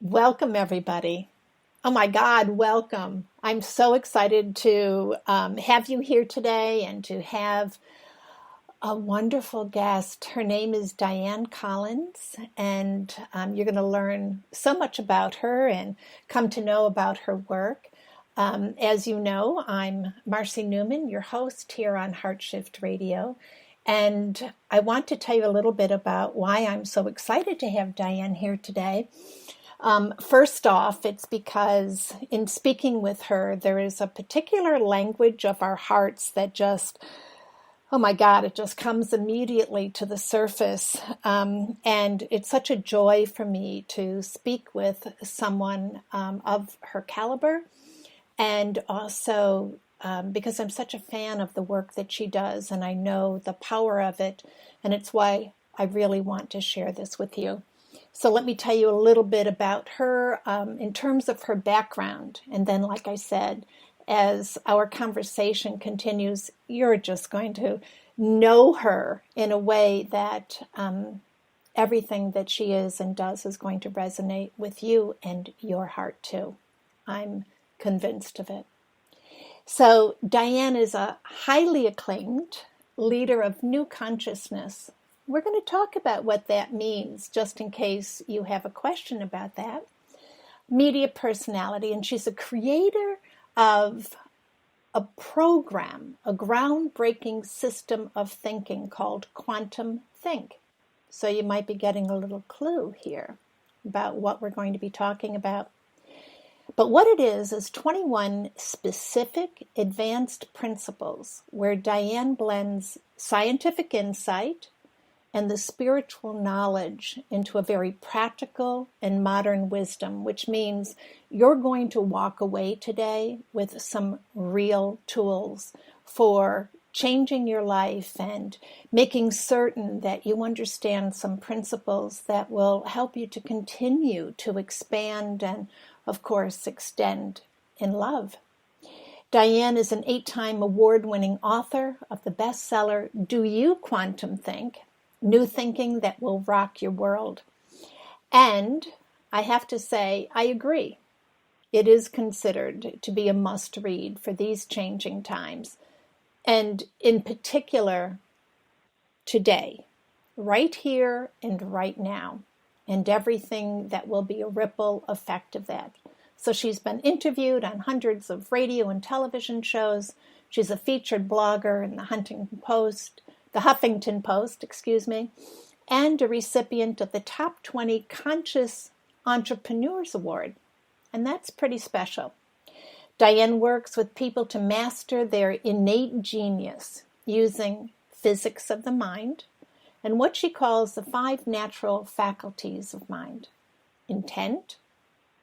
Welcome, everybody. Oh my God, welcome. I'm so excited to have you here today and to have a wonderful guest. Her name is Dianne Collins, and you're going to learn so much about her and come to know about her work. As you know, I'm Marcy Newman, your host here on Heart Shift Radio. And I want to tell you a little bit about why I'm so excited to have Dianne here today. First off, it's because in speaking with her, there is a particular language of our hearts that just, oh my God, it just comes immediately to the surface. And it's such a joy for me to speak with someone of her caliber, and also because I'm such a fan of the work that she does, and I know the power of it, and it's why I really want to share this with you. So let me tell you a little bit about her in terms of her background. And then, like I said, as our conversation continues, you're just going to know her in a way that everything that she is and does is going to resonate with you and your heart too. I'm convinced of it. So Dianne is a highly acclaimed leader of new consciousness. We're going to talk about what that means, just in case you have a question about that. Media personality, and she's a creator of a program, a groundbreaking system of thinking called Quantum Think. So you might be getting a little clue here about what we're going to be talking about. But what it is 21 specific advanced principles where Dianne blends scientific insight and the spiritual knowledge into a very practical and modern wisdom, which means you're going to walk away today with some real tools for changing your life and making certain that you understand some principles that will help you to continue to expand and, of course, extend in love. Dianne is an 8-time award-winning author of the bestseller, Do You Quantum Think? New Thinking That Will Rock Your World. And I have to say, I agree. It is considered to be a must-read for these changing times. And in particular, today, right here and right now, and everything that will be a ripple effect of that. So she's been interviewed on hundreds of radio and television shows. She's a featured blogger in the Huffington Post, and a recipient of the Top 20 Conscious Entrepreneurs Award. And that's pretty special. Dianne works with people to master their innate genius using physics of the mind and what she calls the 5 natural faculties of mind: intent,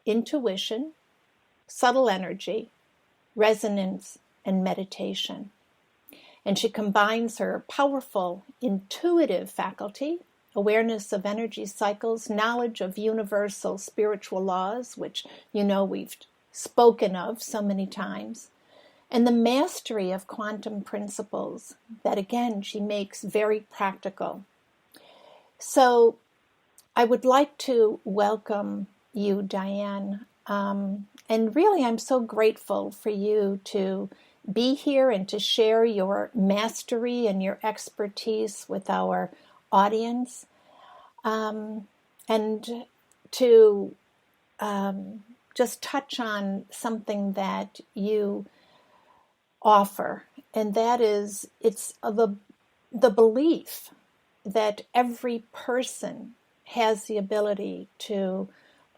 intuition, subtle energy, resonance, and meditation. And she combines her powerful intuitive faculty, awareness of energy cycles, knowledge of universal spiritual laws, which you know we've spoken of so many times, and the mastery of quantum principles that, again, she makes very practical. So I would like to welcome you, Dianne. And really, I'm so grateful for you to be here and to share your mastery and your expertise with our audience, and to just touch on something that you offer, and that is it's the belief that every person has the ability to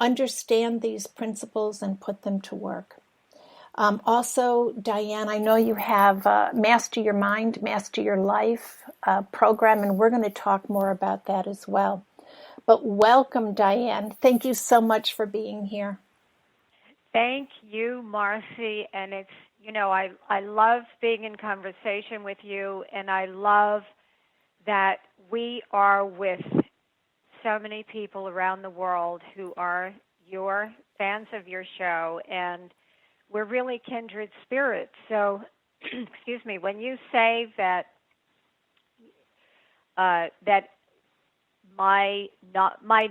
understand these principles and put them to work. Also, Dianne, I know you have Master Your Mind, Master Your Life program, and we're going to talk more about that as well. But welcome, Dianne. Thank you so much for being here. Thank you, Marcy. And it's, I love being in conversation with you, and I love that we are with so many people around the world who are your fans of your show, and we're really kindred spirits. So, excuse me, when you say that my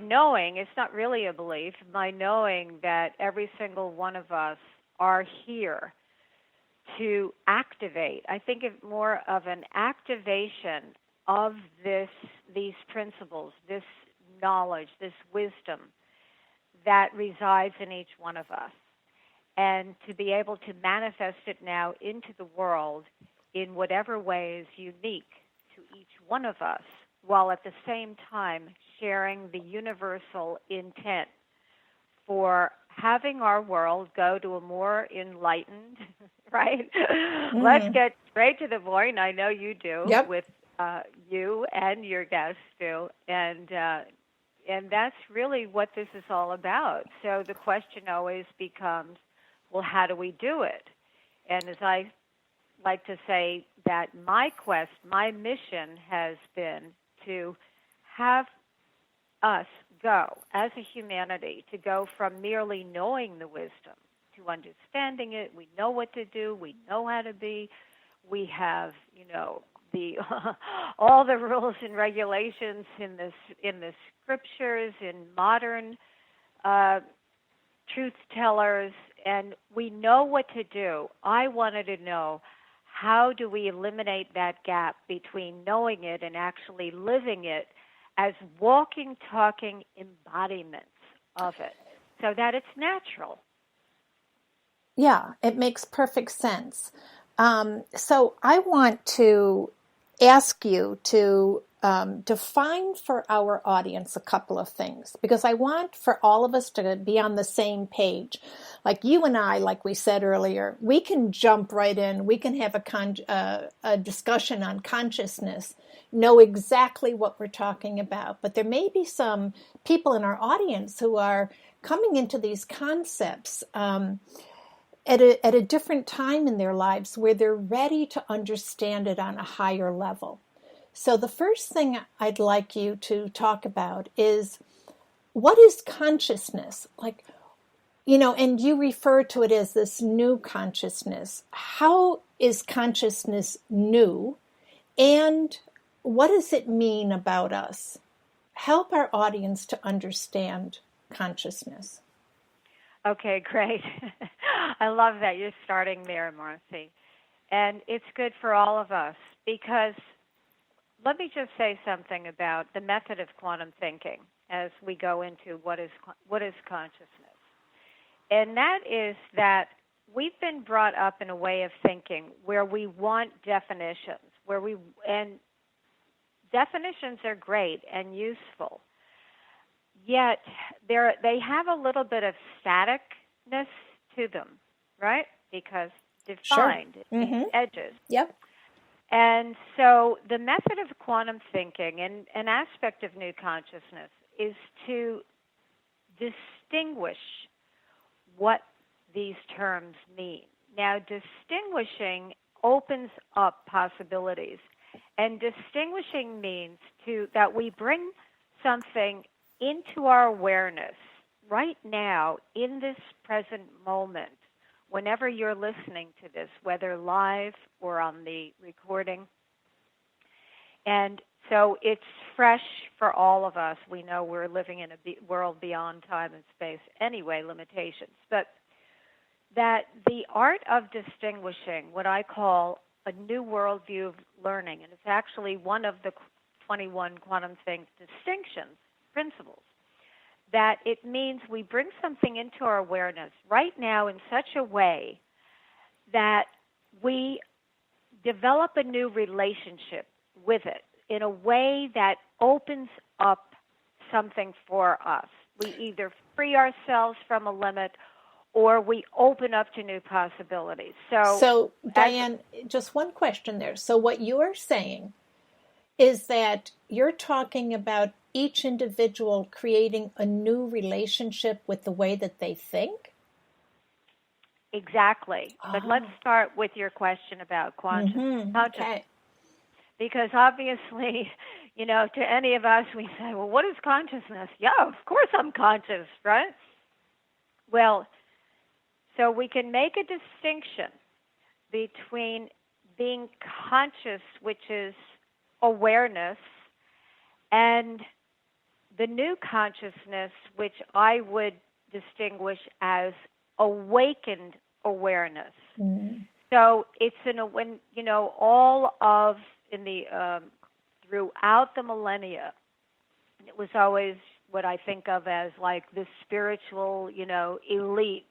knowing, it's not really a belief, my knowing that every single one of us are here to activate. I think of more of an activation of these principles, this knowledge, this wisdom that resides in each one of us, and to be able to manifest it now into the world in whatever way is unique to each one of us, while at the same time sharing the universal intent for having our world go to a more enlightened, right? Let's get straight to the point. I know you do. Yep. With you and your guests do, and that's really what this is all about. So the question always becomes, well, how do we do it? And as I like to say, that my mission has been to have us go, as a humanity, to go from merely knowing the wisdom to understanding it. We know what to do. We know how to be. We have, the all the rules and regulations in the scriptures, in modern truth tellers, and we know what to do. I wanted to know, how do we eliminate that gap between knowing it and actually living it as walking, talking embodiments of it, so that it's natural? Yeah, it makes perfect sense. So I want to ask you to define for our audience a couple of things, because I want for all of us to be on the same page. Like you and I, like we said earlier, we can jump right in. We can have a discussion on consciousness, know exactly what we're talking about. But there may be some people in our audience who are coming into these concepts at a different time in their lives where they're ready to understand it on a higher level. So the first thing I'd like you to talk about is, what is consciousness? Like, and you refer to it as this new consciousness. How is consciousness new? And what does it mean about us? Help our audience to understand consciousness. Okay, great. I love that you're starting there, Marcy. And it's good for all of us, because let me just say something about the method of quantum thinking as we go into what is consciousness. And that is that we've been brought up in a way of thinking where we want definitions, and definitions are great and useful. Yet they have a little bit of staticness to them, right? Because defined, Sure. Mm-hmm. Edges. Yep. And so the method of quantum thinking, and an aspect of new consciousness, is to distinguish what these terms mean. Now, distinguishing opens up possibilities, and distinguishing means that we bring something into our awareness right now, in this present moment, whenever you're listening to this, whether live or on the recording. And so it's fresh for all of us. We know we're living in a world beyond time and space anyway, limitations. But that the art of distinguishing, what I call a new worldview of learning, and it's actually one of the 21 quantum things distinctions, principles, that it means we bring something into our awareness right now in such a way that we develop a new relationship with it in a way that opens up something for us. We either free ourselves from a limit, or we open up to new possibilities. So Dianne, just one question there. So what you're saying is that you're talking about each individual creating a new relationship with the way that they think? Exactly. But let's start with your question about consciousness. Okay. Because obviously, to any of us, we say, well, what is consciousness? Yeah, of course I'm conscious, right? Well, so we can make a distinction between being conscious, which is awareness, and the new consciousness, which I would distinguish as awakened awareness. Mm. So it's when all of in the throughout the millennia, it was always what I think of as like the spiritual, elite,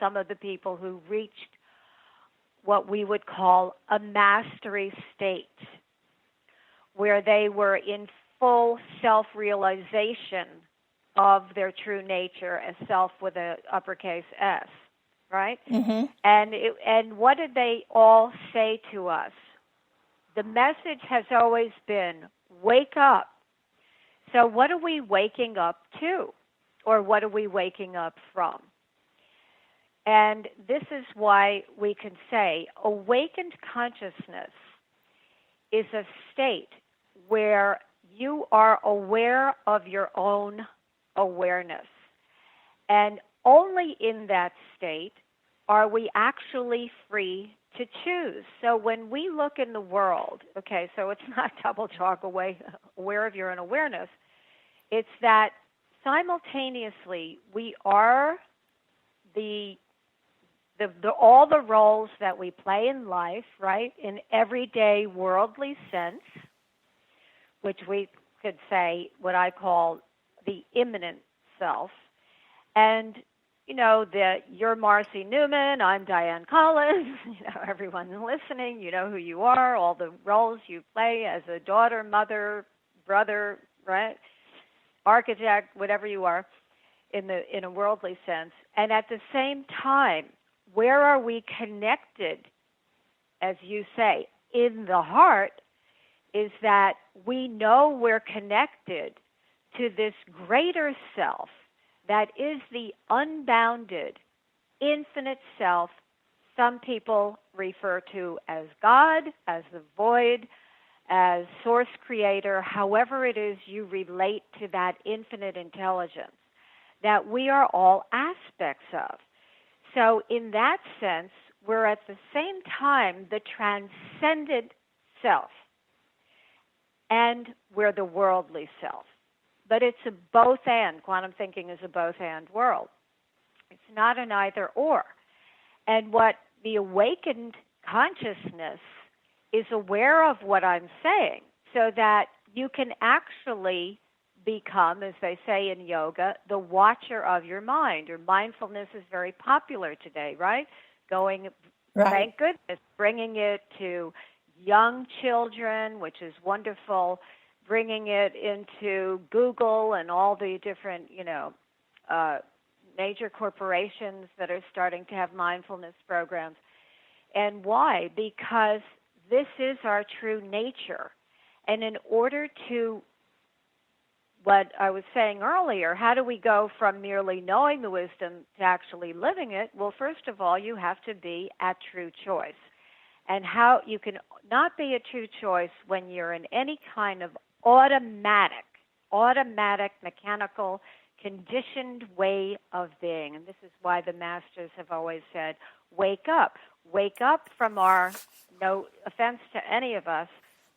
some of the people who reached what we would call a mastery state, where they were in full self-realization of their true nature as self with an uppercase S, right? Mm-hmm. And what did they all say to us? The message has always been, wake up. So what are we waking up to? Or what are we waking up from? And this is why we can say awakened consciousness is a state where you are aware of your own awareness. And only in that state are we actually free to choose. So when we look in the world, okay, so it's not double talk aware of your own awareness, it's that simultaneously we are all the roles that we play in life, right, in everyday worldly sense, which we could say what I call the immanent self. And, you're Marcy Newman, I'm Dianne Collins, everyone listening, you know who you are, all the roles you play as a daughter, mother, brother, right, architect, whatever you are in a worldly sense. And at the same time, where are we connected, as you say, in the heart, is that we know we're connected to this greater self that is the unbounded, infinite self some people refer to as God, as the void, as source creator, however it is you relate to that infinite intelligence that we are all aspects of. So in that sense, we're at the same time the transcendent self and we're the worldly self. But it's a both and. Quantum thinking is a both and world. It's not an either or. And what the awakened consciousness is aware of what I'm saying so that you can actually become, as they say in yoga, the watcher of your mind. Or mindfulness is very popular today, right? Right. Thank goodness, bringing it to young children, which is wonderful, bringing it into Google and all the different, major corporations that are starting to have mindfulness programs. And why? Because this is our true nature. And in order to, what I was saying earlier, how do we go from merely knowing the wisdom to actually living it? Well, first of all, you have to be at true choice. And how you can not be a true choice when you're in any kind of automatic, mechanical, conditioned way of being. And this is why the masters have always said, wake up. Wake up from our, no offense to any of us,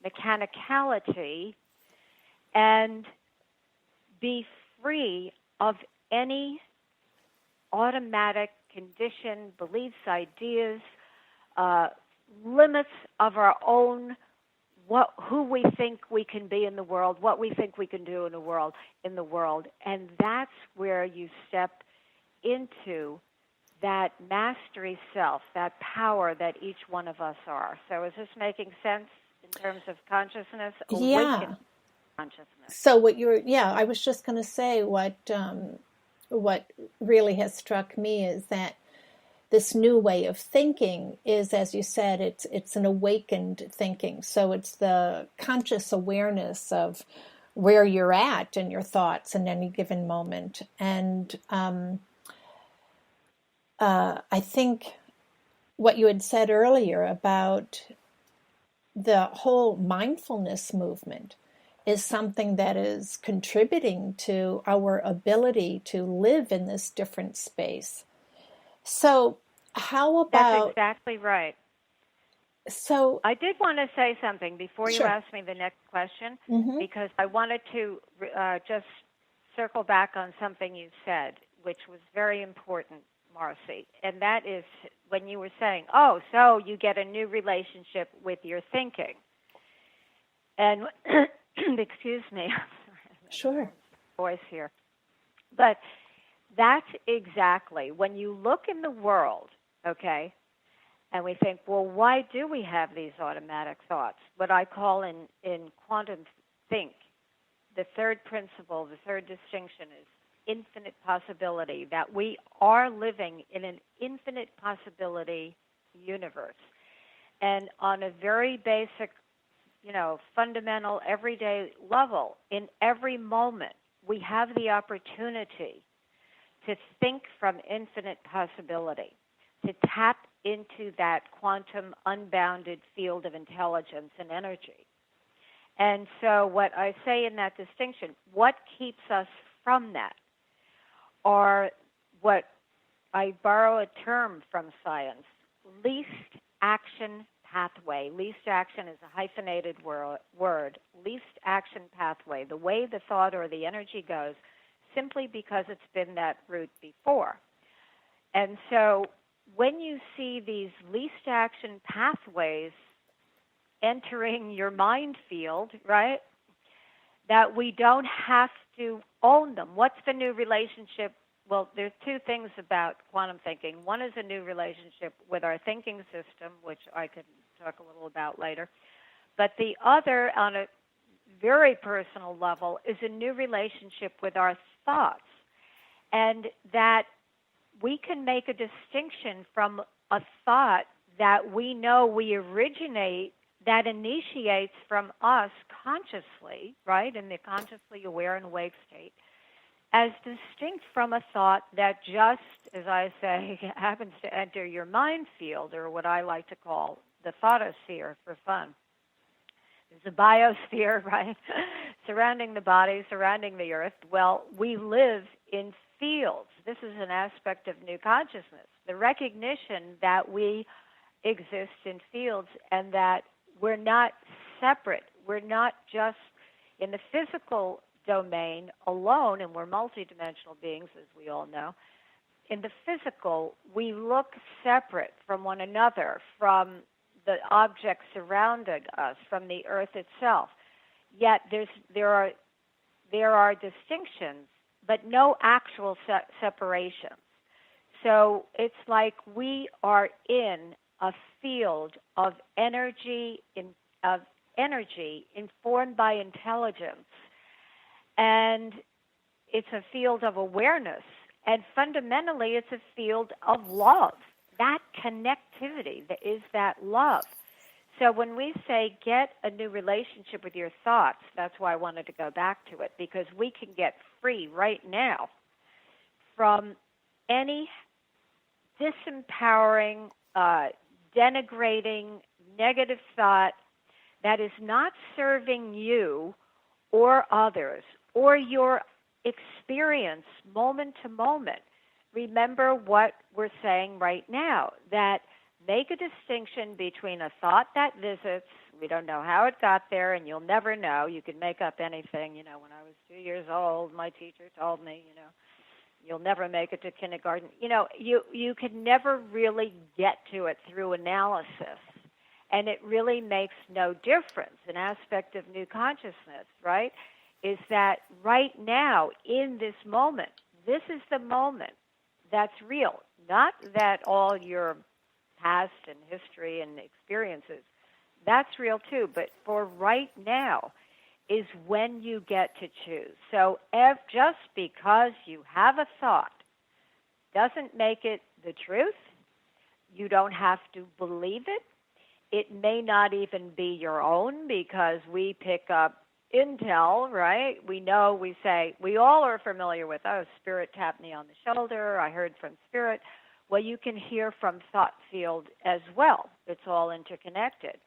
mechanicality, and be free of any automatic conditioned beliefs, ideas, limits of our own, who we think we can be in the world, what we think we can do in the world, and that's where you step into that mastery self, that power that each one of us are. So is this making sense in terms of consciousness? Yeah. Awakened consciousness. So I was just going to say what really has struck me is that this new way of thinking is, as you said, it's an awakened thinking. So it's the conscious awareness of where you're at in your thoughts in any given moment. And I think what you had said earlier about the whole mindfulness movement is something that is contributing to our ability to live in this different space. So how That's about... exactly right. So I did want to say something before you sure. ask me the next question, Mm-hmm. because I wanted to just circle back on something you said, which was very important, Marcy, and that is when you were saying, oh, so you get a new relationship with your thinking. And, excuse me, Sure. voice here. But that's exactly, when you look in the world, okay, and we think, well, why do we have these automatic thoughts? What I call in quantum think, the third principle, the third distinction is infinite possibility, that we are living in an infinite possibility universe. And on a very basic, fundamental, everyday level, in every moment, we have the opportunity to think from infinite possibility, to tap into that quantum unbounded field of intelligence and energy. And so what I say in that distinction, what keeps us from that are what I borrow a term from science, least action pathway. Least action is a hyphenated word. Least action pathway, the way the thought or the energy goes, simply because it's been that route before. And so when you see these least action pathways entering your mind field, right, that we don't have to own them. What's the new relationship? Well, there's two things about quantum thinking. One is a new relationship with our thinking system, which I could talk a little about later. But the other, on a very personal level, is a new relationship with our thoughts. And that we can make a distinction from a thought that we know we originate, that initiates from us consciously, right, in the consciously aware and awake state, as distinct from a thought that just, as I say, happens to enter your mind field, or what I like to call the thoughtsphere for fun. There's a biosphere, right, surrounding the body, surrounding the earth. Well, we live in fields. This is an aspect of new consciousness, the recognition that we exist in fields and that we're not separate. We're not just in the physical domain alone, and we're multidimensional beings, as we all know. In the physical, we look separate from one another, from the objects surrounding us, from the earth itself. Yet there are distinctions, but no actual separations. So it's like we are in a field of energy, informed by intelligence, and it's a field of awareness, and fundamentally it's a field of love. That connectivity that is that love. So when we say get a new relationship with your thoughts, that's why I wanted to go back to it, because we can get free right now from any disempowering, denigrating, negative thought that is not serving you or others or your experience moment to moment. Remember what we're saying right now, that make a distinction between a thought that visits, we don't know how it got there, and you'll never know. You can make up anything. When I was 2 years old, my teacher told me, you'll never make it to kindergarten. You can never really get to it through analysis, and it really makes no difference. An aspect of new consciousness, right, is that right now, in this moment, this is the moment that's real. Not that all your past and history and experiences, that's real too, but for right now is when you get to choose. So just because you have a thought doesn't make it the truth. You don't have to believe it. It may not even be your own, because we pick up intel, right? We say, we all are familiar with, Spirit tapped me on the shoulder, I heard from Spirit. Well, you can hear from thought field as well. It's all interconnected.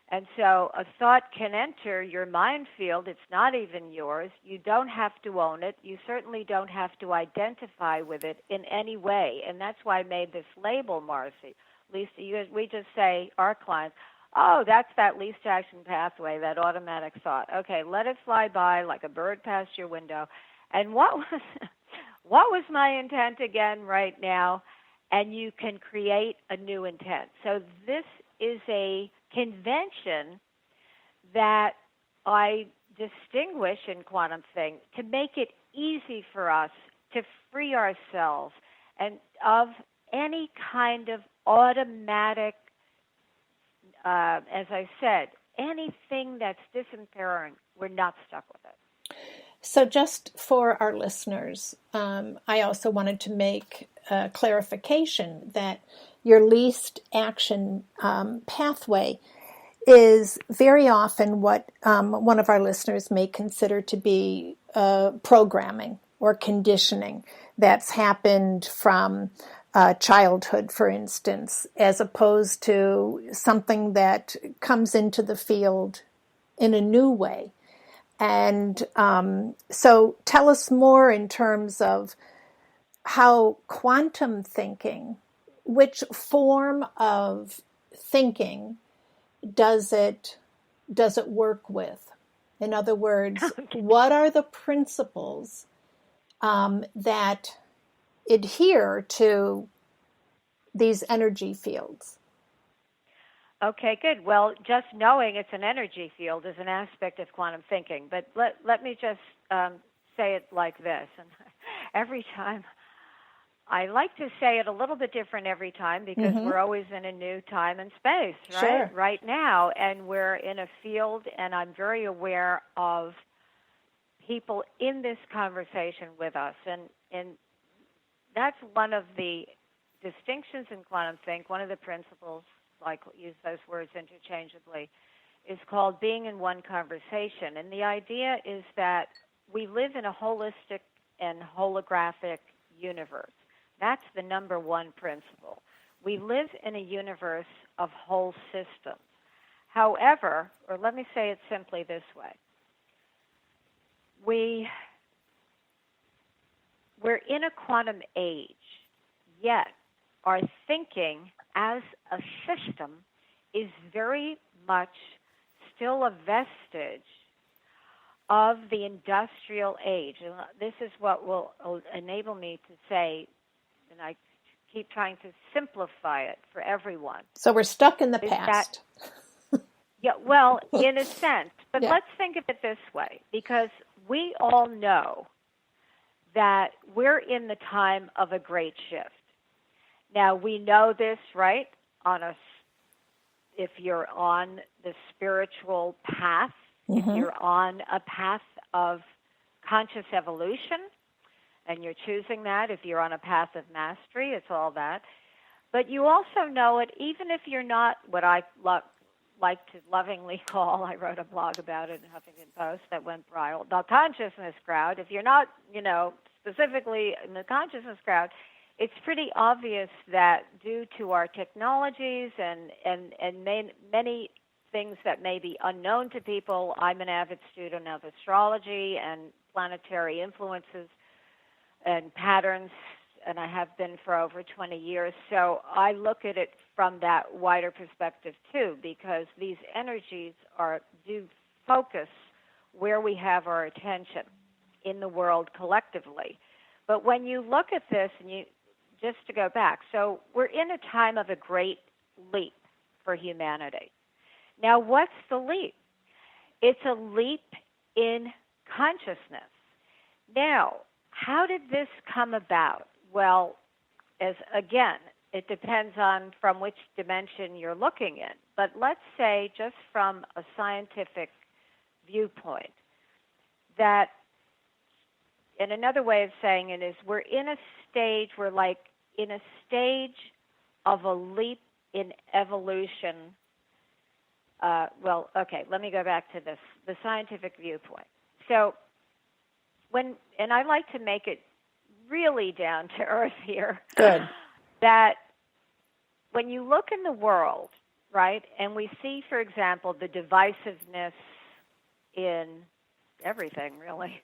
And so a thought can enter your mind field. It's not even yours. You don't have to own it. You certainly don't have to identify with it in any way. And that's why I made this label, Marcy. Lisa, we just say, our clients, that's that least action pathway, that automatic thought. Okay, let it fly by like a bird past your window, And what was my intent again right now? And you can create a new intent. So this is a convention that I distinguish in quantum thing to make it easy for us to free ourselves and of any kind of automatic, as I said, anything that's disempowering. We're not stuck with it. So, just for our listeners, I also wanted to make a clarification that your least action pathway is very often what one of our listeners may consider to be programming or conditioning that's happened from childhood, for instance, as opposed to something that comes into the field in a new way. And so tell us more in terms of how quantum thinking, which form of thinking does it work with? In other words, what are the principles that adhere to these energy fields? Okay, good. Well, just knowing it's an energy field is an aspect of quantum thinking. But let me just say it like this. And every time, I like to say it a little bit different every time because we're always in a new time and space, right? Sure. Right now, and we're in a field, and I'm very aware of people in this conversation with us. And that's one of the distinctions in quantum think, one of the principles, like use those words interchangeably, is called being in one conversation. And the idea is that we live in a holistic and holographic universe. That's the number one principle. We live in a universe of whole systems. However, or let me say it simply this way, we're in a quantum age, yet our thinking as a system is very much still a vestige of the industrial age. And this is what will enable me to say, and I keep trying to simplify it for everyone. So we're stuck in the past. Yeah, well, in a sense. But let's think of it this way, because we all know that we're in the time of a great shift. Now, we know this, right, if you're on the spiritual path, if you're on a path of conscious evolution, and you're choosing that, if you're on a path of mastery, it's all that. But you also know it even if you're not what I like to lovingly call, I wrote a blog about it in Huffington Post that went viral, the consciousness crowd. If you're not, specifically in the consciousness crowd, it's pretty obvious that due to our technologies and many things that may be unknown to people, I'm an avid student of astrology and planetary influences and patterns, and I have been for over 20 years. So I look at it from that wider perspective too, because these energies do focus where we have our attention in the world collectively. But when you look at this, and just to go back, so we're in a time of a great leap for humanity. Now, what's the leap? It's a leap in consciousness. Now, how did this come about? Well, it depends on from which dimension you're looking in. But let's say, just from a scientific viewpoint, that, and another way of saying it is we're like in a stage of a leap in evolution. Let me go back to this, the scientific viewpoint. So and I like to make it really down to earth here. Good. That when you look in the world, right, and we see, for example, the divisiveness in everything, really,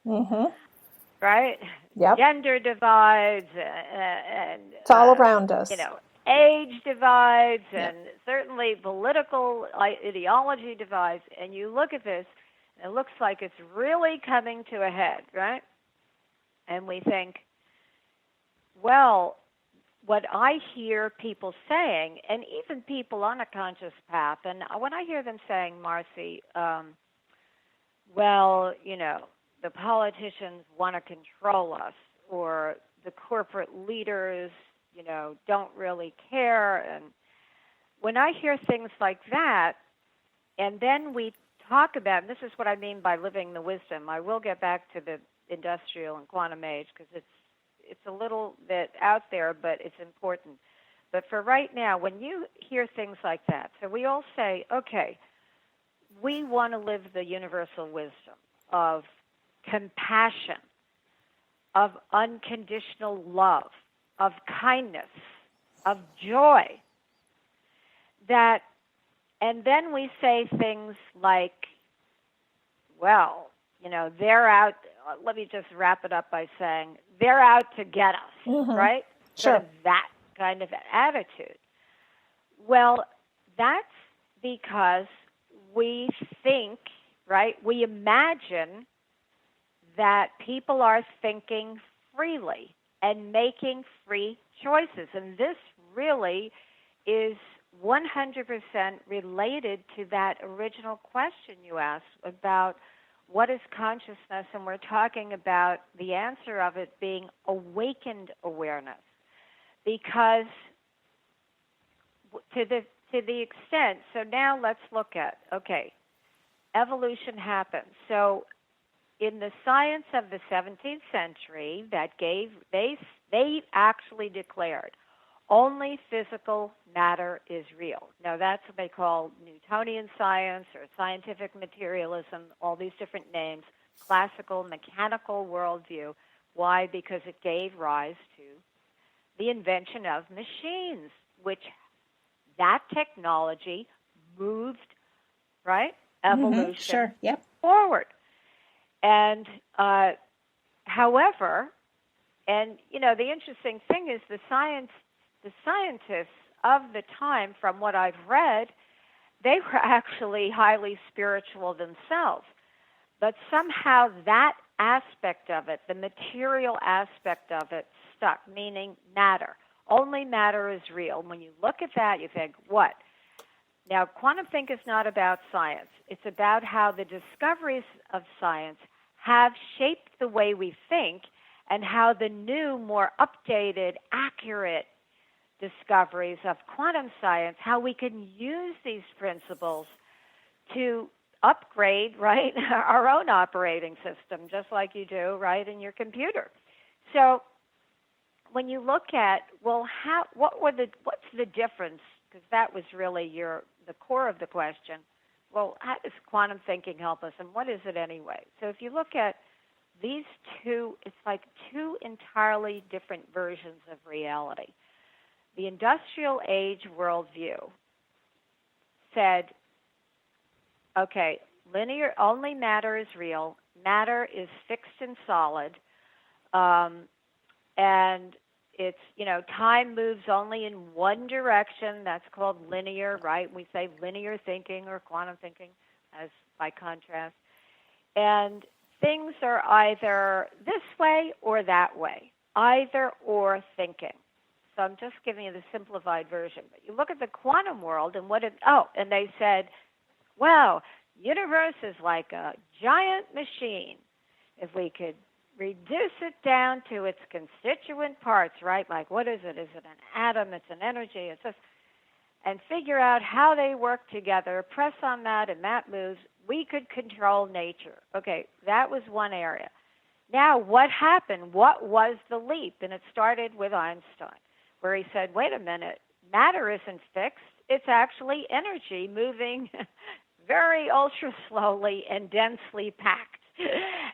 right? Yep. Gender divides and it's all around us. Age divides and certainly political ideology divides. And you look at this, and it looks like it's really coming to a head, right? And we think, well, what I hear people saying, and even people on a conscious path, and when I hear them saying, Marcy, well, the politicians want to control us, or the corporate leaders, don't really care. And when I hear things like that, and then we talk about, and this is what I mean by living the wisdom. I will get back to the industrial and quantum age because it's a little bit out there, but it's important. But for right now, when you hear things like that, so we all say, okay, we want to live the universal wisdom of compassion, of unconditional love, of kindness, of joy. And then we say things like, well, they're out. Let me just wrap it up by saying they're out to get us, right? Sure. Sort of that kind of attitude. Well, that's because we think, right? We imagine that people are thinking freely and making free choices. And this really is 100% related to that original question you asked about what is consciousness, and we're talking about the answer of it being awakened awareness. Because to the extent, so now let's look at, okay, evolution happens. So in the science of the 17th century, they actually declared only physical matter is real. Now, that's what they call Newtonian science or scientific materialism, all these different names, classical mechanical worldview. Why? Because it gave rise to the invention of machines, which that technology moved, right, evolution Sure. Yep. forward. And however, and the interesting thing is the scientists of the time, from what I've read, they were actually highly spiritual themselves. But somehow that aspect of it, the material aspect of it, stuck, meaning matter. Only matter is real. When you look at that, you think, what? Now, quantum think is not about science. It's about how the discoveries of science have shaped the way we think, and how the new, more updated, accurate discoveries of quantum science, how we can use these principles to upgrade, right, our own operating system, just like you do, right, in your computer. So when you look at, well, what's the difference? Because that was really the core of the question. Well, how does quantum thinking help us, and what is it anyway? So if you look at these two, it's like two entirely different versions of reality. The industrial age worldview said, okay, linear, only matter is real. Matter is fixed and solid. And it's, time moves only in one direction. That's called linear, right? We say linear thinking or quantum thinking as by contrast. And things are either this way or that way, either or thinking. So I'm just giving you the simplified version. But you look at the quantum world and and they said, well, universe is like a giant machine. If we could reduce it down to its constituent parts, right? Like, what is it? Is it an atom? It's an energy. It's this. And figure out how they work together, press on that, and that moves. We could control nature. Okay, that was one area. Now, what happened? What was the leap? And it started with Einstein, where he said, wait a minute, matter isn't fixed. It's actually energy moving very ultra slowly and densely packed.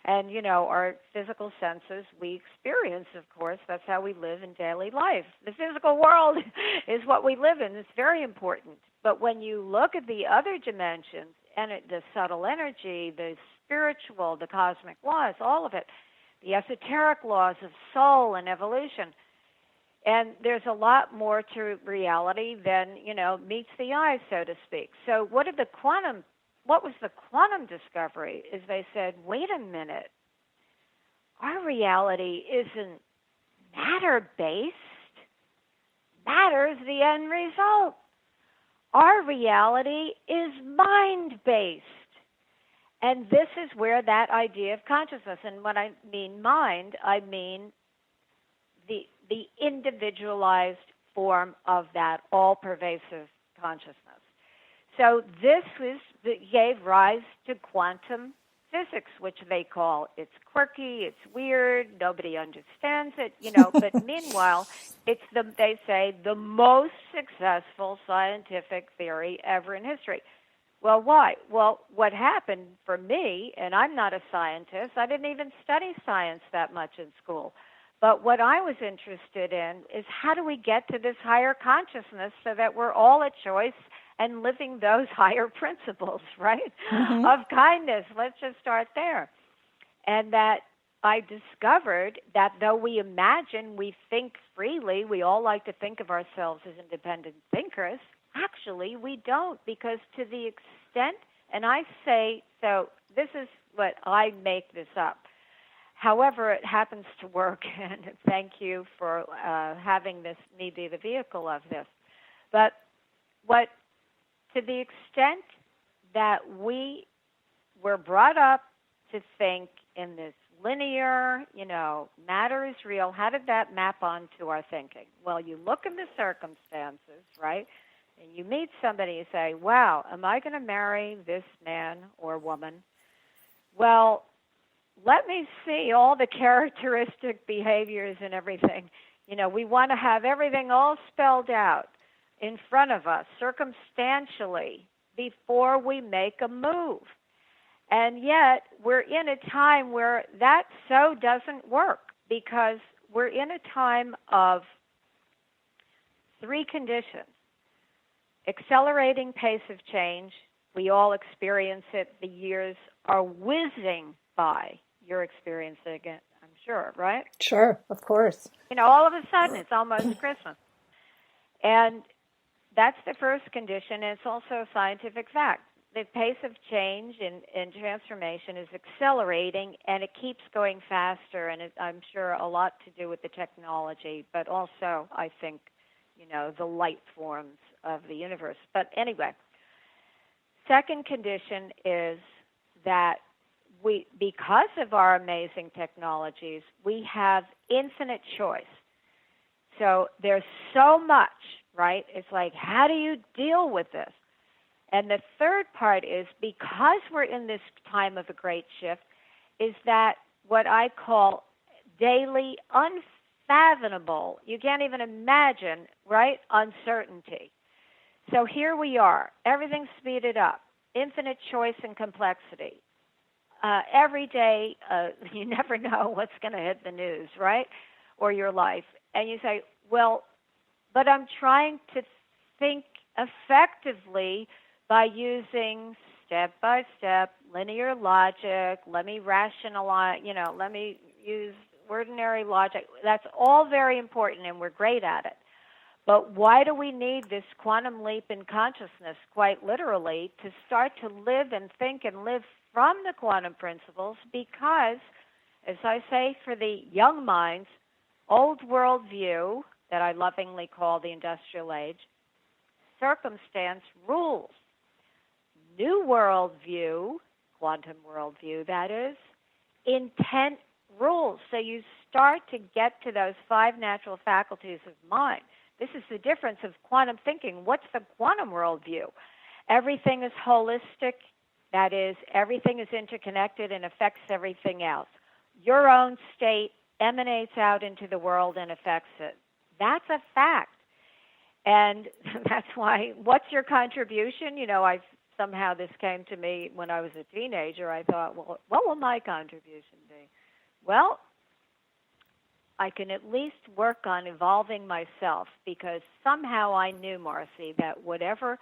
And, our physical senses, we experience, of course. That's how we live in daily life. The physical world is what we live in. It's very important. But when you look at the other dimensions, and the subtle energy, the spiritual, the cosmic laws, all of it, the esoteric laws of soul and evolution, and there's a lot more to reality than, meets the eye, so to speak. So what was the quantum discovery? Is they said, wait a minute, our reality isn't matter-based. Matter's the end result. Our reality is mind-based. And this is where that idea of consciousness, and when I mean mind, I mean the individualized form of that all-pervasive consciousness. So this gave rise to quantum physics, which they call it's quirky, it's weird, nobody understands it, but meanwhile, it's they say the most successful scientific theory ever in history. Well, why? Well, what happened for me, and I'm not a scientist, I didn't even study science that much in school, but what I was interested in is how do we get to this higher consciousness so that we're all a choice and living those higher principles, right? Mm-hmm. Of kindness. Let's just start there. And that I discovered that though we imagine we think freely, we all like to think of ourselves as independent thinkers, actually we don't, because to the extent, and I say, so this is what I make this up. However, it happens to work, and thank you for having me be the vehicle of this. But to the extent that we were brought up to think in this linear, matter is real, how did that map onto our thinking? Well, you look at the circumstances, right? And you meet somebody, you say, wow, am I going to marry this man or woman? Well, let me see all the characteristic behaviors and everything. We want to have everything all spelled out in front of us circumstantially before we make a move. And yet, we're in a time where that so doesn't work because we're in a time of three conditions. Accelerating pace of change. We all experience it. The years are whizzing by. You're experiencing it, I'm sure, right? Sure, of course. All of a sudden, it's almost Christmas. And that's the first condition, and it's also a scientific fact. The pace of change and transformation is accelerating, and it keeps going faster, and I'm sure a lot to do with the technology, but also, I think, the light forms of the universe. But anyway, second condition is that because of our amazing technologies, we have infinite choice. So there's so much, right? It's like, how do you deal with this? And the third part is because we're in this time of a great shift, is that what I call daily unfathomable, you can't even imagine, right, uncertainty. So here we are, everything's speeded up, infinite choice and complexity. Every day, you never know what's going to hit the news, right, or your life. And you say, well, but I'm trying to think effectively by using step-by-step linear logic. Let me rationalize, let me use ordinary logic. That's all very important, and we're great at it. But why do we need this quantum leap in consciousness, quite literally, to start to live and think and live from the quantum principles? Because, as I say for the young minds, old world view, that I lovingly call the industrial age, circumstance rules. New world view, quantum world view that is, intent rules. So you start to get to those five natural faculties of mind. This is the difference of quantum thinking. What's the quantum world view? Everything is holistic. That is, everything is interconnected and affects everything else. Your own state emanates out into the world and affects it. That's a fact. And that's why, what's your contribution? Somehow this came to me when I was a teenager. I thought, well, what will my contribution be? Well, I can at least work on evolving myself because somehow I knew, Marcy, that whatever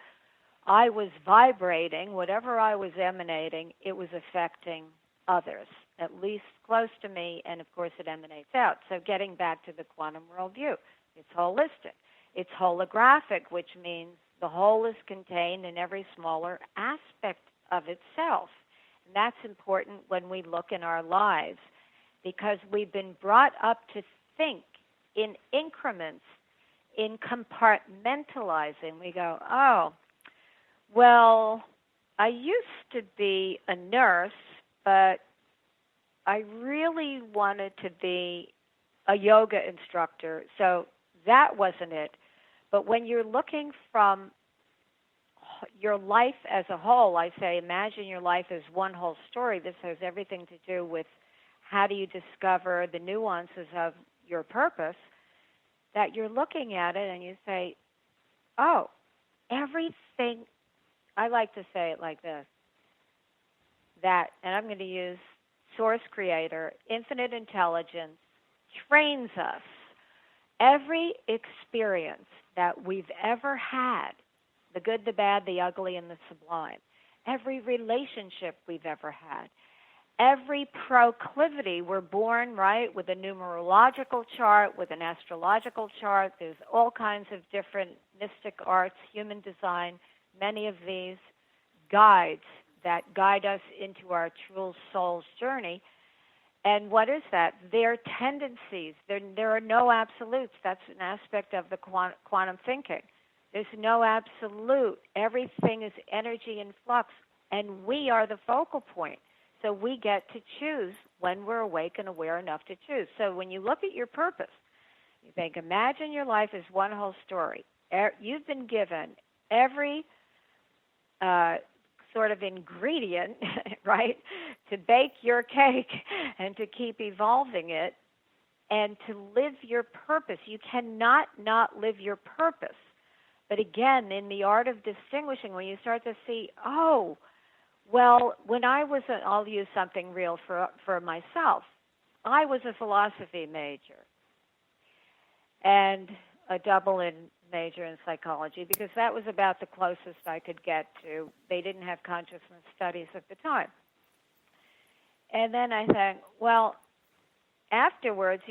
I was vibrating, whatever I was emanating, it was affecting others, at least close to me, and of course it emanates out. So getting back to the quantum worldview, it's holistic. It's holographic, which means the whole is contained in every smaller aspect of itself. And that's important when we look in our lives. because we've been brought up to think in increments, in compartmentalizing. We go, oh, well, I used to be a nurse, but I really wanted to be a yoga instructor, so that wasn't it. But when you're looking from your life as a whole, I say imagine your life as one whole story. This has everything to do with how do you discover the nuances of your purpose, that you're looking at it and you say, oh, everything, I like to say it like this, that, and I'm going to use Source Creator, infinite intelligence, trains us. Every experience that we've ever had, the good, the bad, the ugly, and the sublime, every relationship we've ever had, every proclivity, we're born, right, with a numerological chart, with an astrological chart. There's all kinds of different mystic arts, human design, many of these guides that guide us into our true soul's journey. And what is that? They're tendencies. There are no absolutes. That's an aspect of the quantum thinking. There's no absolute. Everything is energy in flux, and we are the focal point. So we get to choose when we're awake and aware enough to choose. So when you look at your purpose, you think, imagine your life as one whole story. You've been given every sort of ingredient, right, to bake your cake and to keep evolving it and to live your purpose. You cannot not live your purpose. But again, in the art of distinguishing, when you start to see, oh, well, when I was, I'll use something real for myself. I was a philosophy major and a double in major in psychology because that was about the closest I could get to. They didn't have consciousness studies at the time. And then I thought, well, afterwards,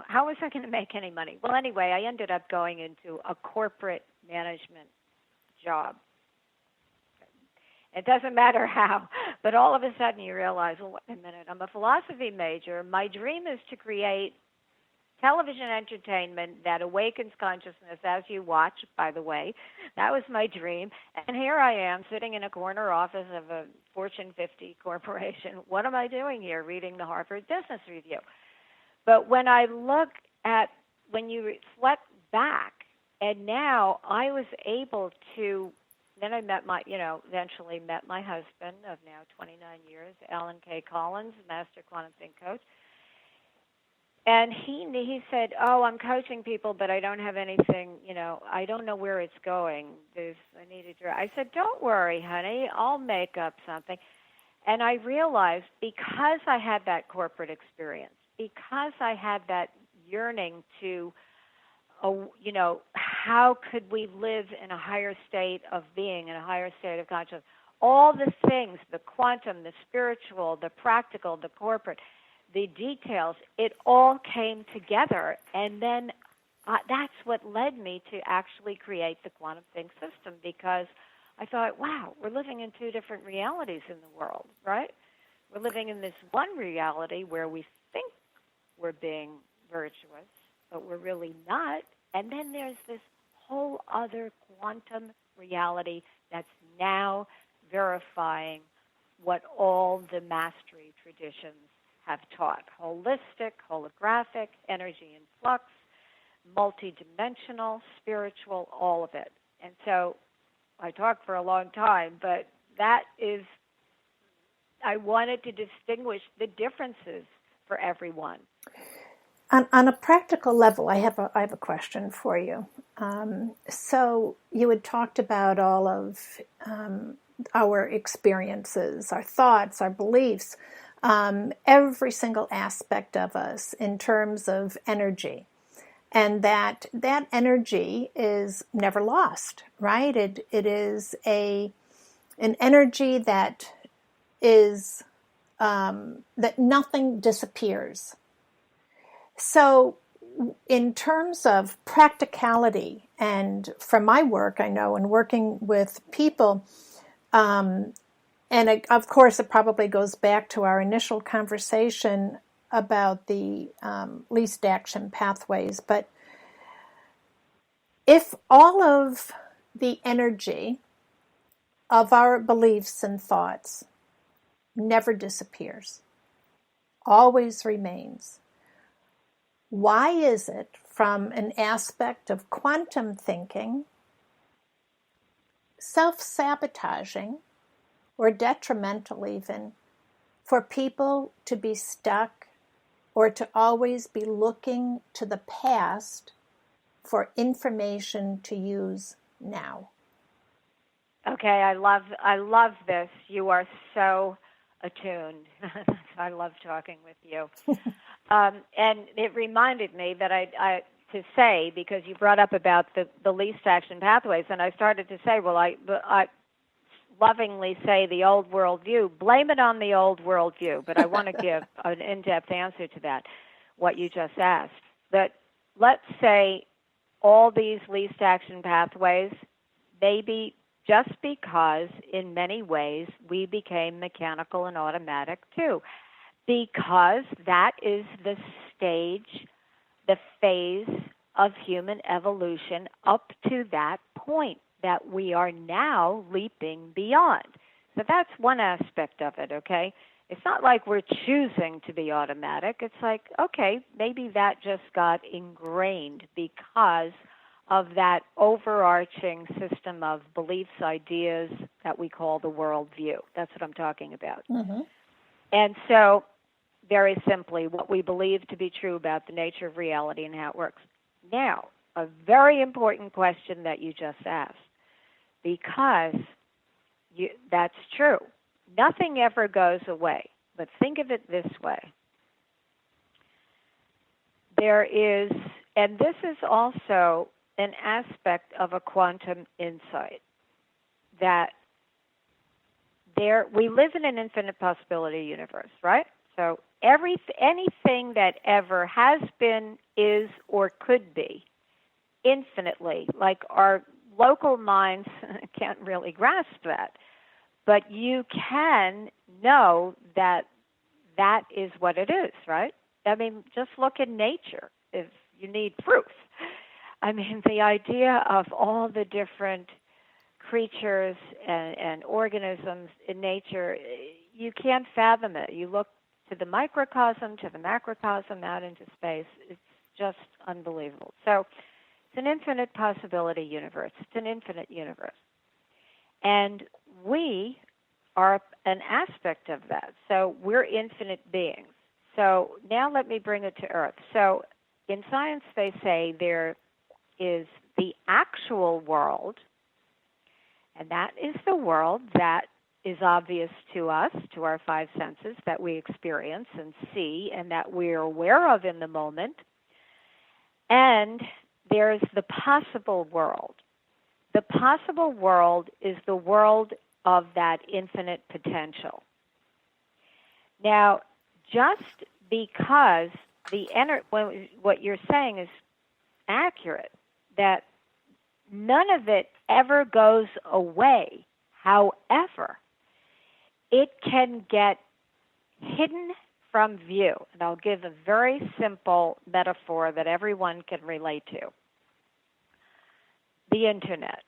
how was I going to make any money? Well, anyway, I ended up going into a corporate management job. It doesn't matter how, but all of a sudden you realize, well, wait a minute, I'm a philosophy major. My dream is to create television entertainment that awakens consciousness as you watch, by the way. That was my dream. And here I am sitting in a corner office of a Fortune 50 corporation. What am I doing here? Reading the Harvard Business Review. But when you reflect back, and now I was able to, then I eventually met my husband of now 29 years, Dianne Collins, Master Quantum Think Coach. And he said, oh, I'm coaching people, but I don't have anything, I don't know where it's going. I need a draw. I said, don't worry, honey, I'll make up something. And I realized because I had that corporate experience, because I had that yearning to, how could we live in a higher state of being, in a higher state of consciousness? All the things, the quantum, the spiritual, the practical, the corporate, the details, it all came together. And then that's what led me to actually create the Quantum Think system, because I thought, wow, we're living in two different realities in the world, right? We're living in this one reality where we think we're being virtuous, but we're really not. And then there's this whole other quantum reality that's now verifying what all the mastery traditions have taught. Holistic, holographic, energy in flux, multidimensional, spiritual, all of it. And so I talked for a long time, but that is, I wanted to distinguish the differences for everyone. On a practical level, I have a question for you. So you had talked about all of our experiences, our thoughts, our beliefs, every single aspect of us in terms of energy, and that energy is never lost, right? It is an energy that is that nothing disappears. So in terms of practicality, and from my work, I know, in working with people, and of course it probably goes back to our initial conversation, about the least action pathways, but if all of the energy of our beliefs and thoughts never disappears, always remains, why is it, from an aspect of quantum thinking, self-sabotaging or detrimental even for people to be stuck or to always be looking to the past for information to use now? Okay, I love this. You are so attuned. I love talking with you. And it reminded me that I to say, because you brought up about the least action pathways, and I started to say, well, I lovingly say the old worldview. Blame it on the old worldview, but I want to give an in-depth answer to that, what you just asked. That let's say all these least action pathways, maybe just because in many ways we became mechanical and automatic too, because that is the stage, the phase of human evolution up to that point that we are now leaping beyond. So that's one aspect of it, okay? It's not like we're choosing to be automatic. It's like, okay, maybe that just got ingrained because of that overarching system of beliefs, ideas that we call the worldview. That's what I'm talking about. Mm-hmm. And so, very simply, what we believe to be true about the nature of reality and how it works. Now, a very important question that you just asked, because that's true. Nothing ever goes away, but think of it this way. There is, and this is also an aspect of a quantum insight, that we live in an infinite possibility universe, right? So anything that ever has been, is, or could be, infinitely, like our local minds can't really grasp that, but you can know that that is what it is, right? I mean, just look in nature if you need proof. I mean, the idea of all the different creatures and organisms in nature, you can't fathom it. You look to the microcosm, to the macrocosm, out into space. It's just unbelievable. So it's an infinite possibility universe. It's an infinite universe. And we are an aspect of that. So we're infinite beings. So now let me bring it to Earth. So in science they say there is the actual world, and that is the world that is obvious to us, to our five senses, that we experience and see and that we're aware of in the moment. And there's the possible world. The possible world is the world of that infinite potential. Now, just because what you're saying is accurate, that none of it ever goes away. However, it can get hidden from view. And I'll give a very simple metaphor that everyone can relate to. The Internet,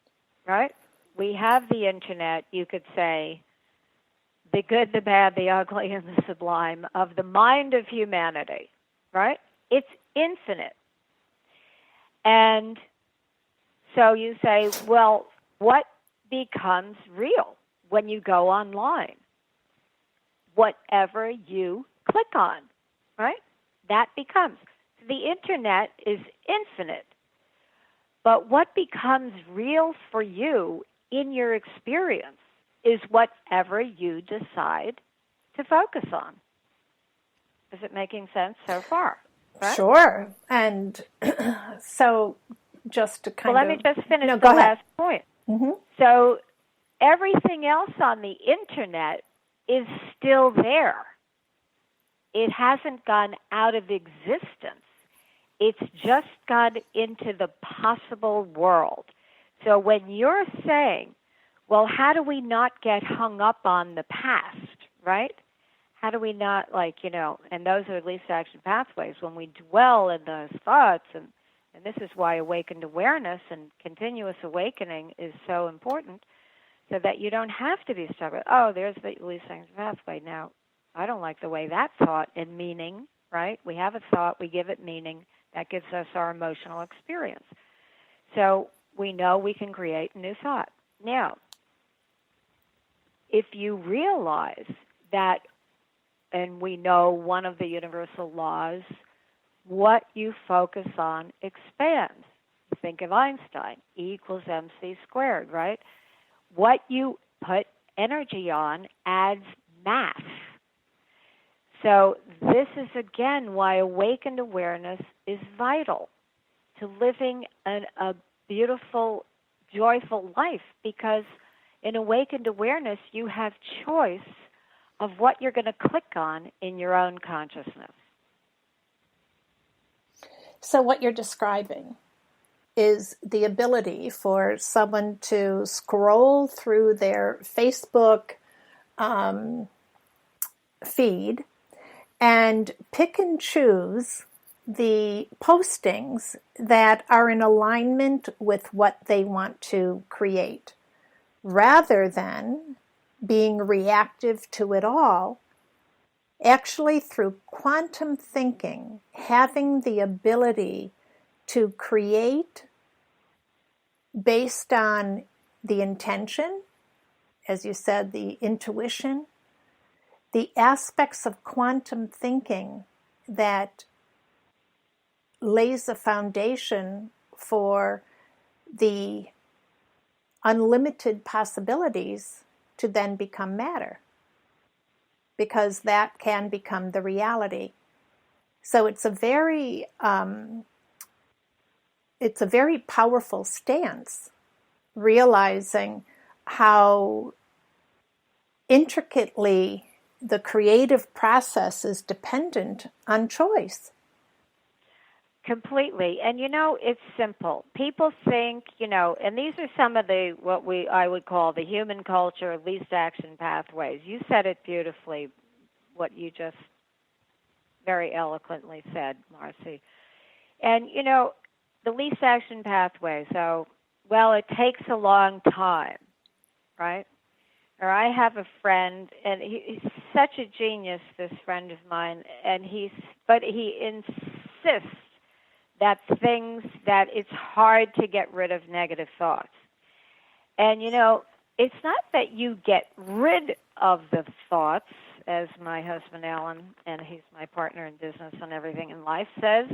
right? We have the Internet, you could say, the good, the bad, the ugly, and the sublime of the mind of humanity, right? It's infinite. And so you say, well, what becomes real when you go online? Whatever you click on, right? That becomes. The Internet is infinite. But what becomes real for you in your experience is whatever you decide to focus on. Is it making sense so far? Right? Sure. And so just to kind let me just finish the go ahead. last point. Mm-hmm. So everything else on the Internet is still there. It hasn't gone out of existence. It's just got into the possible world. So when you're saying, well, how do we not get hung up on the past, right? How do we not, and those are least action pathways. When we dwell in those thoughts, and this is why awakened awareness and continuous awakening is so important, so that you don't have to be stuck with, oh, there's the least action pathway. Now, I don't like the way that thought and meaning, right? We have a thought, we give it meaning. That gives us our emotional experience. So we know we can create a new thought. Now, if you realize that, and we know one of the universal laws, what you focus on expands. Think of Einstein, E equals mc squared, right? What you put energy on adds mass. So this is, again, why awakened awareness is vital to living a beautiful, joyful life, because in awakened awareness you have choice of what you're going to click on in your own consciousness. So what you're describing is the ability for someone to scroll through their Facebook feed and pick and choose the postings that are in alignment with what they want to create, rather than being reactive to it all. Actually, through quantum thinking, having the ability to create based on the intention, as you said, the intuition, the aspects of quantum thinking that lays the foundation for the unlimited possibilities to then become matter, because that can become the reality. So it's a very powerful stance, realizing how intricately the creative process is dependent on choice. Completely. And it's simple. People think, and these are some of the I would call the human culture least action pathways. You said it beautifully, what you just very eloquently said, Marcy. And the least action pathway. So, it takes a long time, right? Or I have a friend, and he's such a genius, this friend of mine, and he insists that it's hard to get rid of negative thoughts. And, it's not that you get rid of the thoughts, as my husband Alan, and he's my partner in business and everything in life, says,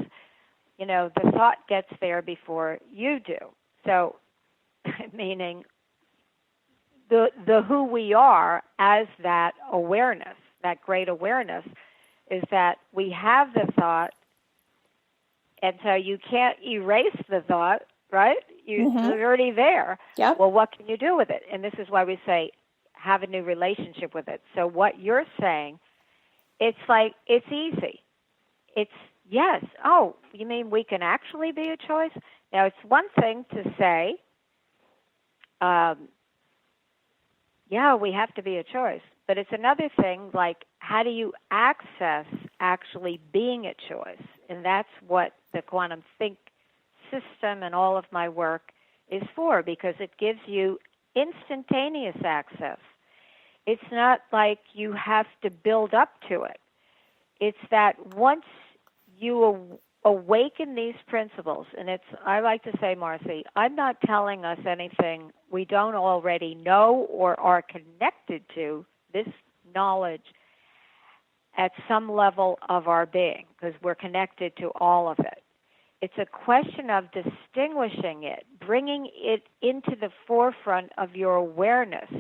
the thought gets there before you do. So, meaning the who we are as that awareness, that great awareness, is that we have the thought, and so you can't erase the thought, right? It's already there. Yep. Well, what can you do with it? And this is why we say have a new relationship with it. So what you're saying, it's easy. It's yes. Oh, you mean we can actually be a choice? Now, it's one thing to say, we have to be a choice. But it's another thing, like, how do you access actually being a choice? And that's what the quantum think system and all of my work is for, because it gives you instantaneous access. It's not like you have to build up to it. It's that once you awaken these principles, and I like to say, Marcy, I'm not telling us anything we don't already know or are connected to, this knowledge at some level of our being, because we're connected to all of it. It's a question of distinguishing it, bringing it into the forefront of your awareness.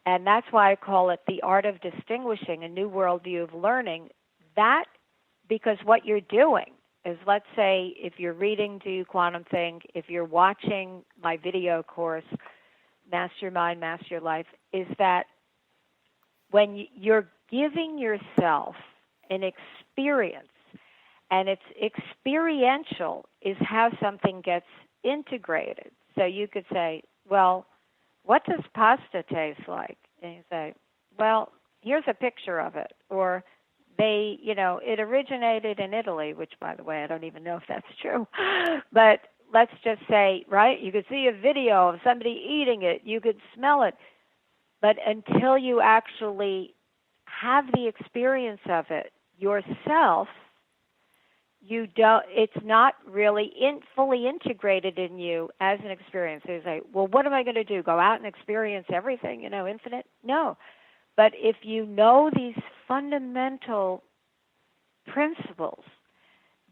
And that's why I call it the art of distinguishing, a new worldview of learning. That, because what you're doing is, let's say, if you're reading Do You Quantum Think, if you're watching my video course, Master Your Mind, Master Your Life, is that when you're giving yourself an experience, and it's experiential is how something gets integrated. So you could say, well, what does pasta taste like? And you say, well, here's a picture of it, or it originated in Italy, which, by the way, I don't even know if that's true. But let's just say, right, you could see a video of somebody eating it, you could smell it, but until you actually have the experience of it yourself, it's not really fully integrated in you as an experience. So you say, well, what am I going to do? Go out and experience everything, infinite? No. But if you know these fundamental principles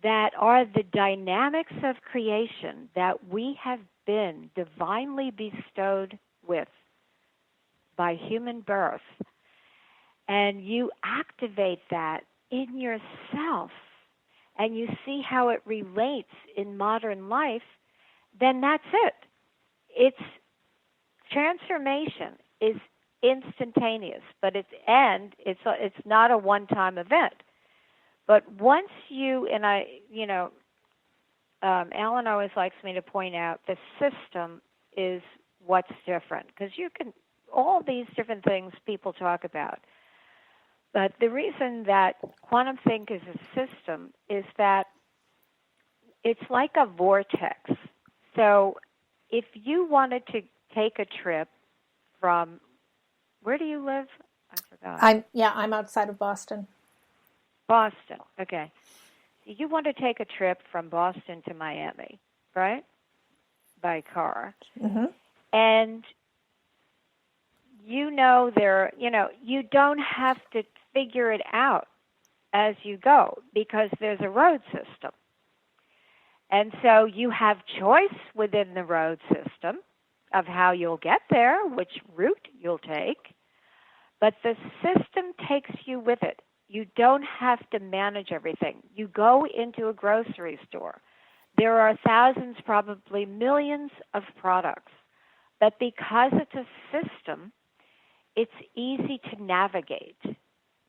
that are the dynamics of creation that we have been divinely bestowed with by human birth, and you activate that in yourself, and you see how it relates in modern life, then that's it. Its transformation is instantaneous, but it's not a one-time event. But once Alan always likes me to point out the system is what's different, because all these different things people talk about. But the reason that quantum think is a system is that it's like a vortex. So if you wanted to take a trip from, where do you live? I forgot. I'm outside of Boston. Boston, okay. You want to take a trip from Boston to Miami, right? By car. Mm-hmm. And you don't have to figure it out as you go, because there's a road system. And so you have choice within the road system of how you'll get there, which route you'll take, but the system takes you with it. You don't have to manage everything. You go into a grocery store. There are thousands, probably millions of products, but because it's a system, it's easy to navigate,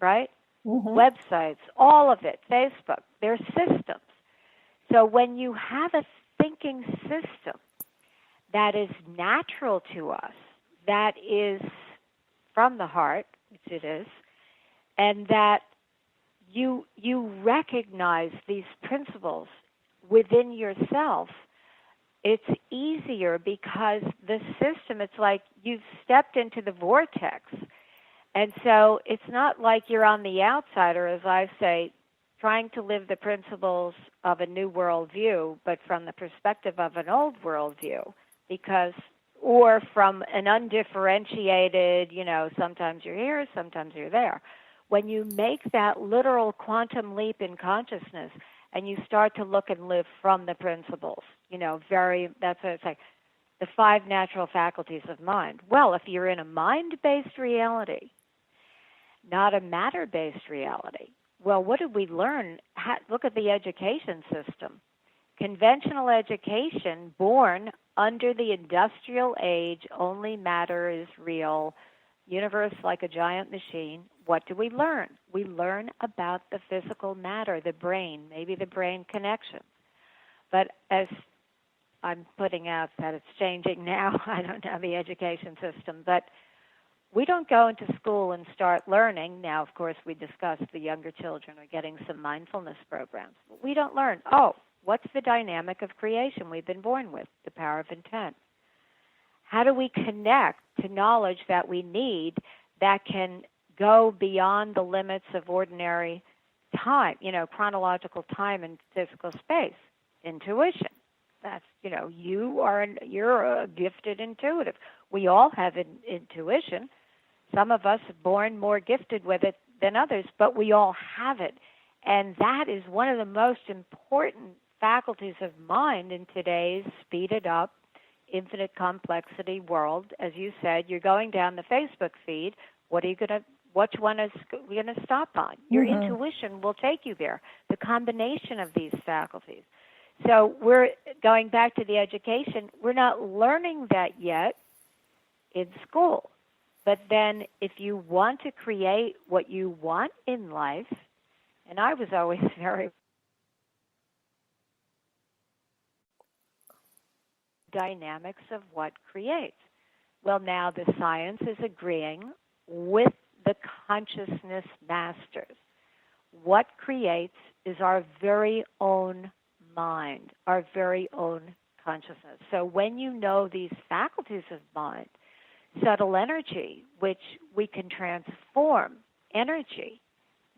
right? Mm-hmm. Websites, all of it, Facebook, they're systems. So when you have a thinking system that is natural to us, that is from the heart, which it is, and that you recognize these principles within yourself, it's easier, because the system, it's like you've stepped into the vortex. And so it's not like you're on the outside, or as I say, trying to live the principles of a new worldview, but from the perspective of an old worldview, or from an undifferentiated, sometimes you're here, sometimes you're there. When you make that literal quantum leap in consciousness and you start to look and live from the principles, that's what it's like, the 5 natural faculties of mind. Well, if you're in a mind-based reality, not a matter-based reality, well, what did we learn? Look at the education system. Conventional education, born under the industrial age, only matter is real, universe like a giant machine. What do we learn? We learn about the physical matter, the brain, maybe the brain connection. But as I'm putting out that it's changing now, I don't know the education system, but we don't go into school and start learning. Now, of course, we discussed the younger children are getting some mindfulness programs. But we don't learn, what's the dynamic of creation we've been born with, the power of intent? How do we connect to knowledge that we need that can go beyond the limits of ordinary time, chronological time and physical space? Intuition. That's, you're a gifted intuitive. We all have intuition. Some of us are born more gifted with it than others, but we all have it. And that is one of the most important faculties of mind in today's speeded up, infinite complexity world. As you said, you're going down the Facebook feed. Which one is you going to stop on? Your intuition will take you there. The combination of these faculties. So we're going back to the education. We're not learning that yet in school. But then if you want to create what you want in life, and I was always very dynamics of what creates. Well, now the science is agreeing with the consciousness masters. What creates is our very own mind, our very own consciousness. So when you know these faculties of mind, subtle energy, which we can transform energy,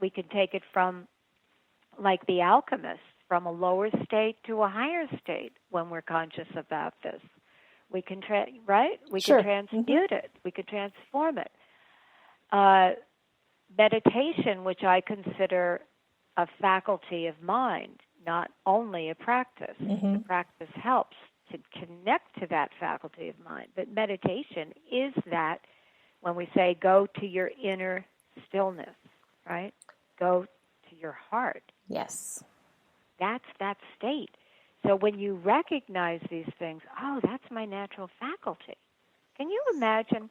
we can take it from, like the alchemist, from a lower state to a higher state when we're conscious about this. We can, We Sure. can transmute it. We can transform it. Meditation, which I consider a faculty of mind, not only a practice. Mm-hmm. The practice helps to connect to that faculty of mind. But meditation is that, when we say go to your inner stillness, right? Go to your heart. Yes. That's that state. So when you recognize these things, oh, that's my natural faculty. Can you imagine?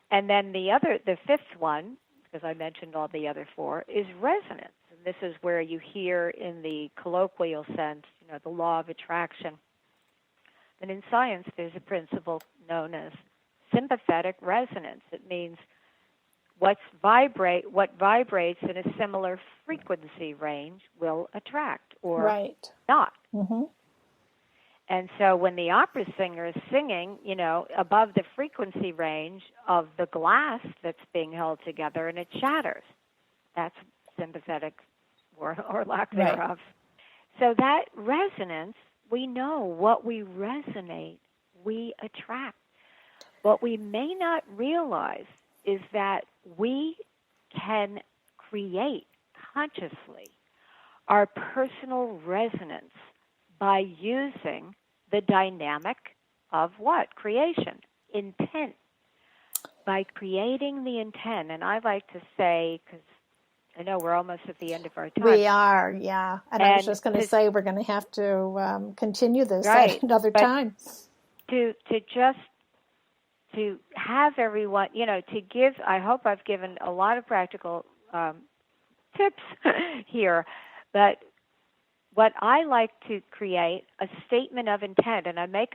And then the fifth one, because I mentioned all the other four, is resonance. And this is where you hear in the colloquial sense, the law of attraction. And in science, there's a principle known as sympathetic resonance. It means what vibrates in a similar frequency range will attract or not. Mm-hmm. And so when the opera singer is singing, above the frequency range of the glass that's being held together, and it shatters, that's sympathetic or lack thereof. So that resonance, we know what we resonate, we attract. What we may not realize is that we can create consciously our personal resonance by using the dynamic of what? Creation, intent. By creating the intent, and I like to say, because I know we're almost at the end of our time. We are, yeah. And I was just going to say we're going to have to continue this at another time. To have everyone, to give, I hope I've given a lot of practical tips here, but what I like to create a statement of intent, and I make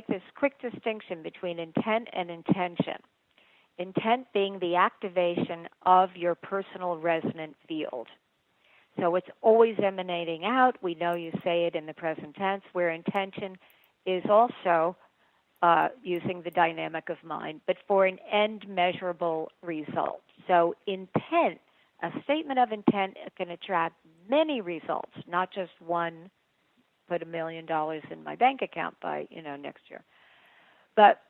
this quick distinction between intent and intention. Intent being the activation of your personal resonant field. So it's always emanating out. We know you say it in the present tense, where intention is also using the dynamic of mind, but for an end measurable result. So intent, a statement of intent can attract many results, not just one, put $1 million in my bank account by, next year. But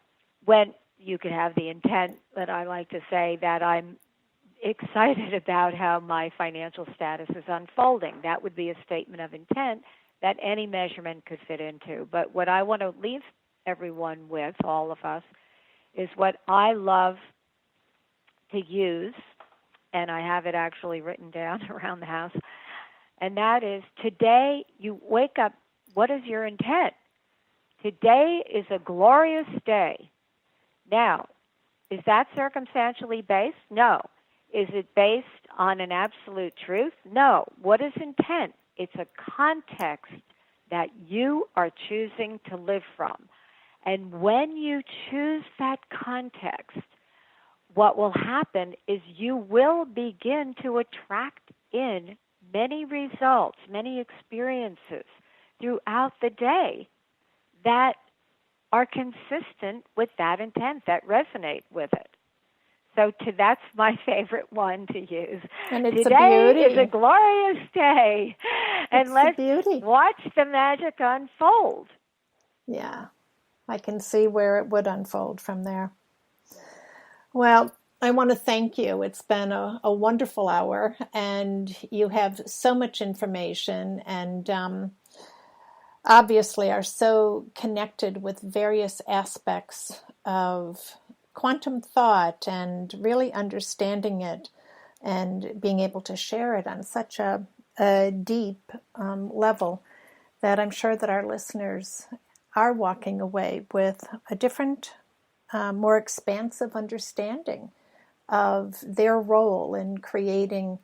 when you can have the intent that I like to say that I'm excited about how my financial status is unfolding. That would be a statement of intent that any measurement could fit into. But what I want to leave everyone with, all of us, is what I love to use, and I have it actually written down around the house, and that is, today you wake up, what is your intent? Today is a glorious day. Now, is that circumstantially based? No. Is it based on an absolute truth? No. What is intent? It's a context that you are choosing to live from. And when you choose that context, what will happen is you will begin to attract in many results, many experiences throughout the day that are consistent with that intent, that resonate with it. So that's my favorite one to use. And it's Today a beauty. is a glorious day. And let's watch the magic unfold. Yeah, I can see where it would unfold from there. Well, I want to thank you. It's been a wonderful hour, and you have so much information, and obviously are so connected with various aspects of quantum thought and really understanding it and being able to share it on such a deep level that I'm sure that our listeners are walking away with a different, more expansive understanding of their role in creating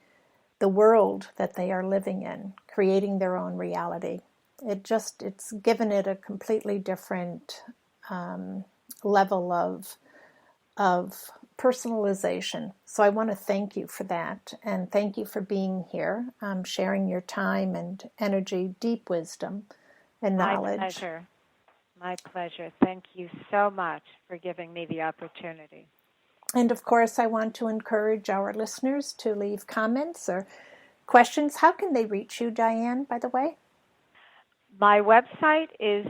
the world that they are living in, creating their own reality. It's given it a completely different level of personalization. So I want to thank you for that, and thank you for being here, sharing your time and energy, deep wisdom and knowledge. My pleasure. My pleasure. Thank you so much for giving me the opportunity. And of course, I want to encourage our listeners to leave comments or questions. How can they reach you, Dianne, by the way? My website is,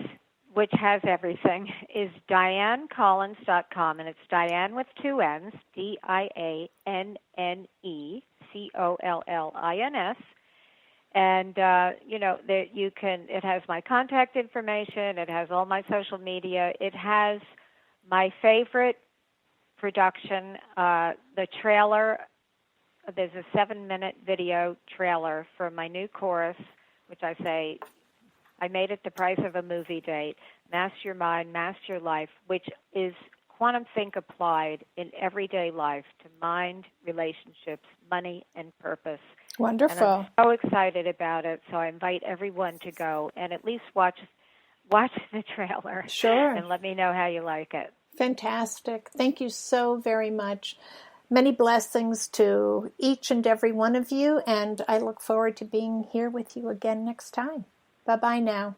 which has everything, is DianneCollins.com, and it's Dianne with two N's, DianneCollins. And you can. It has my contact information. It has all my social media. It has my favorite production, the trailer. There's a 7-minute video trailer for my new chorus, which I say, I made it the price of a movie date. Master Your Mind, Master Your Life, which is quantum think applied in everyday life to mind, relationships, money, and purpose. Wonderful. And I'm so excited about it, so I invite everyone to go and at least watch the trailer. Sure. And let me know how you like it. Fantastic. Thank you so very much. Many blessings to each and every one of you, and I look forward to being here with you again next time. Bye-bye now.